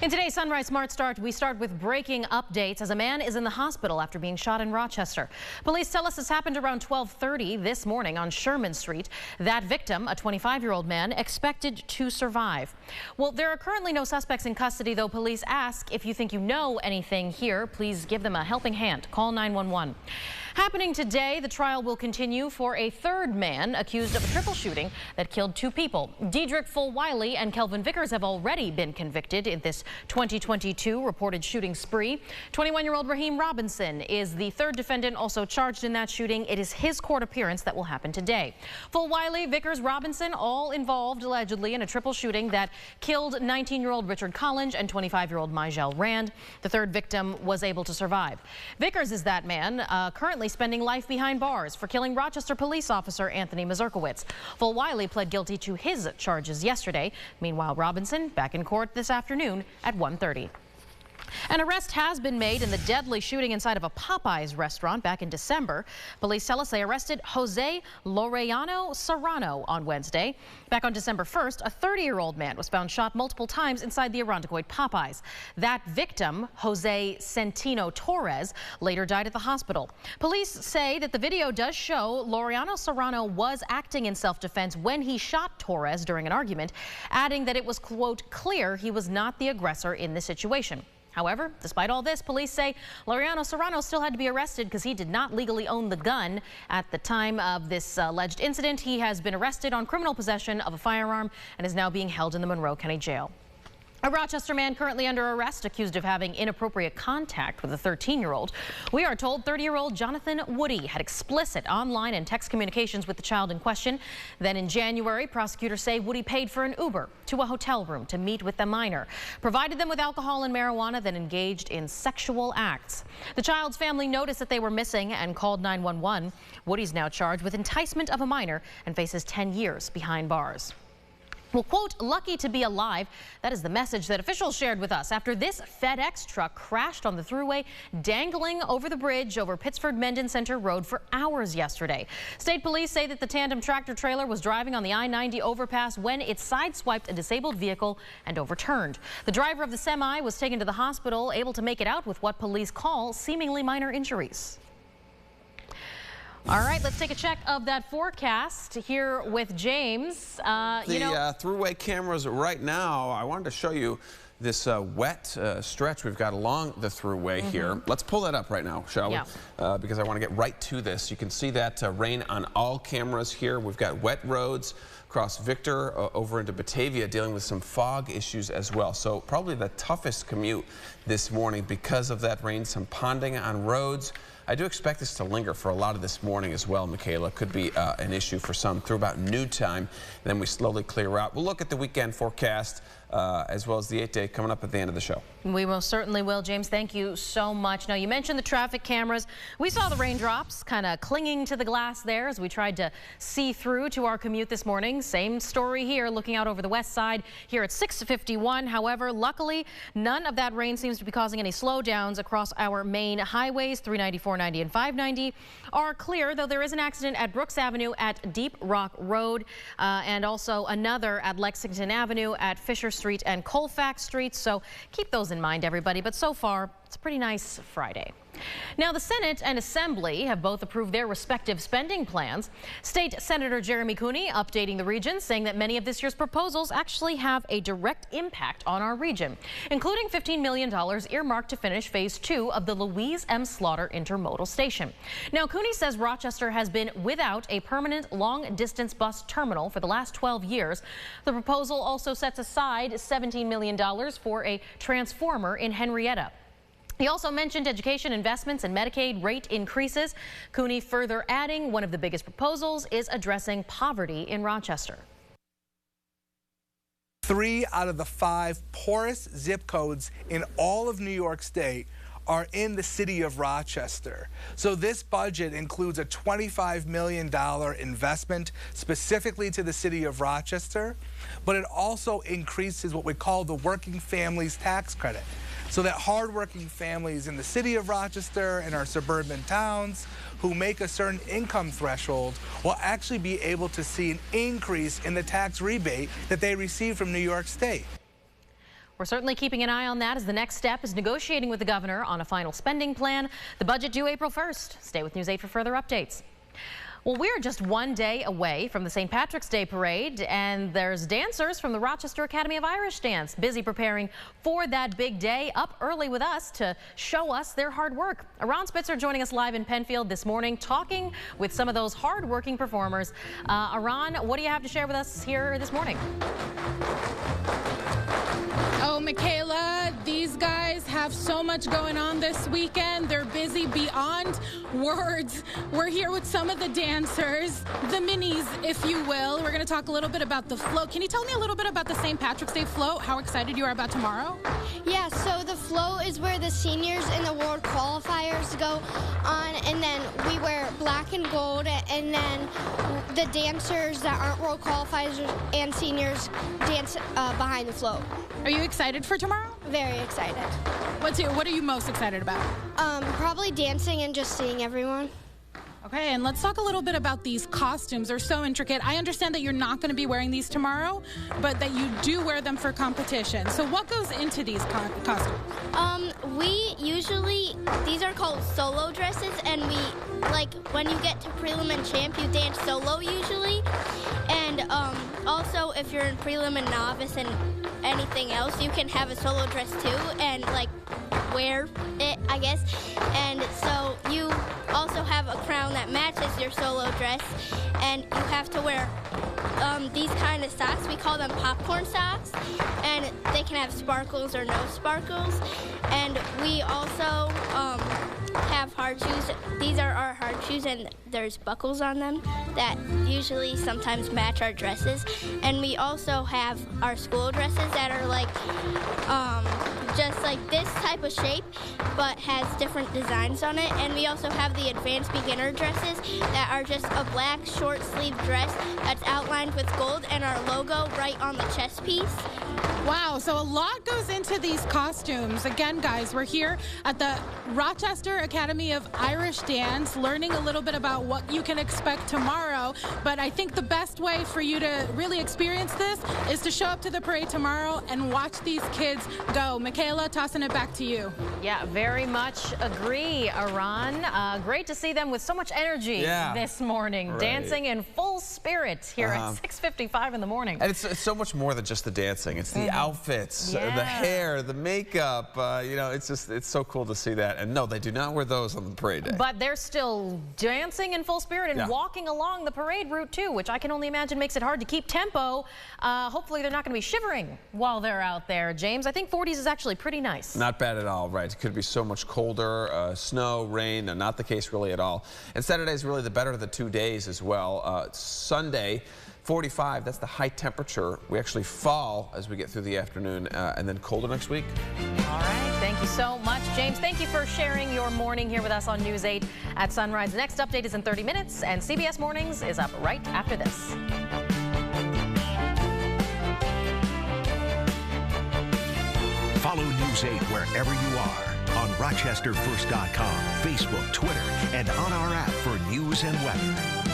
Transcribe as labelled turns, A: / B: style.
A: In today's Sunrise Smart Start, we start with breaking updates as a man is in the hospital after being shot in Rochester. Police tell us this happened around 12:30 this morning on Sherman Street. That victim, a 25-year-old man, expected to survive. Well, there are currently no suspects in custody, though police ask if you think you know anything here, please give them a helping hand. Call 911. Happening today, the trial will continue for a third man accused of a triple shooting that killed two people. Diedrich Fulwiley and Kelvin Vickers have already been convicted in this 2022 reported shooting spree. 21-year-old Raheem Robinson is the third defendant also charged in that shooting. It is his court appearance that will happen today. Fulwiley, Vickers, Robinson all involved allegedly in a triple shooting that killed 19-year-old Richard Collins and 25-year-old Mygel Rand. The third victim was able to survive. Vickers is that man currently spending life behind bars for killing Rochester police officer Anthony Mazurkiewicz. Fulwiley pled guilty to his charges yesterday. Meanwhile, Robinson back in court this afternoon at 1:30. An arrest has been made in the deadly shooting inside of a Popeyes restaurant back in December. Police tell us they arrested Jose Laureano Serrano on Wednesday. Back on December 1st, a 30-year-old man was found shot multiple times inside the Irondequoit Popeyes. That victim, Jose Centino Torres, later died at the hospital. Police say that the video does show Laureano Serrano was acting in self-defense when he shot Torres during an argument, adding that it was, quote, clear he was not the aggressor in the situation. However, despite all this, police say Laureano Serrano still had to be arrested because he did not legally own the gun at the time of this alleged incident. He has been arrested on criminal possession of a firearm and is now being held in the Monroe County Jail. A Rochester man currently under arrest accused of having inappropriate contact with a 13-year-old. We are told 30-year-old Jonathan Woody had explicit online and text communications with the child in question. Then in January, prosecutors say Woody paid for an Uber to a hotel room to meet with the minor, provided them with alcohol and marijuana, then engaged in sexual acts. The child's family noticed that they were missing and called 911. Woody's now charged with enticement of a minor and faces 10 years behind bars. Well, quote, lucky to be alive. That is the message that officials shared with us after this FedEx truck crashed on the thruway, dangling over the bridge over Pittsford-Mendon Center Road for hours yesterday. State police say that the tandem tractor trailer was driving on the I-90 overpass when it sideswiped a disabled vehicle and overturned. The driver of the semi was taken to the hospital, able to make it out with what police call seemingly minor injuries. All right, let's take a check of that forecast here with James. The
B: throughway cameras right now, I wanted to show you this wet stretch we've got along the throughway here. Let's pull that up right now, shall we? Because I want to get right to this. You can see that rain on all cameras here. We've got wet roads across Victor over into Batavia, dealing with some fog issues as well. So probably the toughest commute this morning because of that rain, some ponding on roads. I do expect this to linger for a lot of this morning as well, Michaela. Could be an issue for some through about noon time. Then we slowly clear out. We'll look at the weekend forecast as well as the 8-day coming up at the end of the show.
A: We most certainly will. James, thank you so much. Now, you mentioned the traffic cameras. We saw the raindrops kind of clinging to the glass there as we tried to see through to our commute this morning. Same story here, looking out over the west side here at 6:51. However, luckily, none of that rain seems to be causing any slowdowns across our main highways. 390, 490, and 590 are clear, though there is an accident at Brooks Avenue at Deep Rock Road and also another at Lexington Avenue at Fisher Street and Colfax Street. So keep those in mind, everybody. But so far, it's a pretty nice Friday. Now, the Senate and Assembly have both approved their respective spending plans. State Senator Jeremy Cooney updating the region, saying that many of this year's proposals actually have a direct impact on our region, including $15 million earmarked to finish Phase 2 of the Louise M. Slaughter Intermodal Station. Now, Cooney says Rochester has been without a permanent long-distance bus terminal for the last 12 years. The proposal also sets aside $17 million for a transformer in Henrietta. He also mentioned education investments and Medicaid rate increases. Cooney further adding one of the biggest proposals is addressing poverty in Rochester.
C: 3 out of the 5 poorest zip codes in all of New York State are in the city of Rochester. So this budget includes a $25 million investment specifically to the city of Rochester, but it also increases what we call the working families tax credit, so that hardworking families in the city of Rochester and our suburban towns who make a certain income threshold will actually be able to see an increase in the tax rebate that they receive from New York State.
A: We're certainly keeping an eye on that as the next step is negotiating with the governor on a final spending plan. The budget due April 1st. Stay with News 8 for further updates. Well, we're just one day away from the St. Patrick's Day Parade, and there's dancers from the Rochester Academy of Irish Dance busy preparing for that big day, up early with us to show us their hard work. Aaron Spitzer joining us live in Penfield this morning, talking with some of those hard-working performers. Aaron, what do you have to share with us here this morning?
D: Oh, Michaela, these guys have so much going on this weekend. They're busy beyond words. We're here with some of the dancers, the minis, if you will. We're going to talk a little bit about the float. Can you tell me a little bit about the St. Patrick's Day float? How excited you are about tomorrow?
E: Yeah, so the float is where the seniors and the world qualifiers go on, and then we wear black and gold, and then the dancers that aren't world qualifiers and seniors dance behind the float.
D: Are you excited for tomorrow?
E: Very excited.
D: What are you most excited about?
E: Probably dancing and just seeing everyone.
D: Okay, and let's talk a little bit about these costumes. They're so intricate. I understand that you're not going to be wearing these tomorrow, but that you do wear them for competition. So what goes into these costumes?
E: These are called solo dresses, and when you get to prelim and champ, you dance solo usually. And also, if you're in prelim and novice and anything else, you can have a solo dress too, and wear it, I guess. And so you also have a crown that matches your solo dress, and you have to wear these kind of socks. We call them popcorn socks, and they can have sparkles or no sparkles. And we also have hard shoes. These are our hard shoes, and there's buckles on them that usually sometimes match our dresses. And we also have our school dresses that are just like this type of shape, but has different designs on it. And we also have the advanced beginner dresses that are just a black short sleeve dress that's outlined with gold and our logo right on the chest piece.
D: Wow, so a lot goes into these costumes. Again, guys, we're here at the Rochester Academy of Irish Dance, learning a little bit about what you can expect tomorrow. But I think the best way for you to really experience this is to show up to the parade tomorrow and watch these kids go. Michaela, tossing it back to you.
A: Yeah, very much agree, Aaron. Great to see them with so much energy this morning, dancing in full spirit here at 6:55 in the morning.
B: And it's so much more than just the dancing. It's the outfits, the hair, the makeup. It's so cool to see that. And no, they do not wear those on the parade day.
A: But they're still dancing in full spirit and walking along the parade route too, which I can only imagine makes it hard to keep tempo. Hopefully they're not going to be shivering while they're out there. James, I think 40s is actually pretty nice.
B: Not bad at all, right? It could be so much colder, snow, rain, not the case really at all. And Saturday is really the better of the 2 days as well. Sunday, 45, that's the high temperature. We actually fall as we get through the afternoon, and then colder next week.
A: All right, thank you so much, James. Thank you for sharing your morning here with us on News 8 at Sunrise. The next update is in 30 minutes, and CBS Mornings is up right after this.
F: Follow News 8 wherever you are on RochesterFirst.com, Facebook, Twitter, and on our app for news and weather.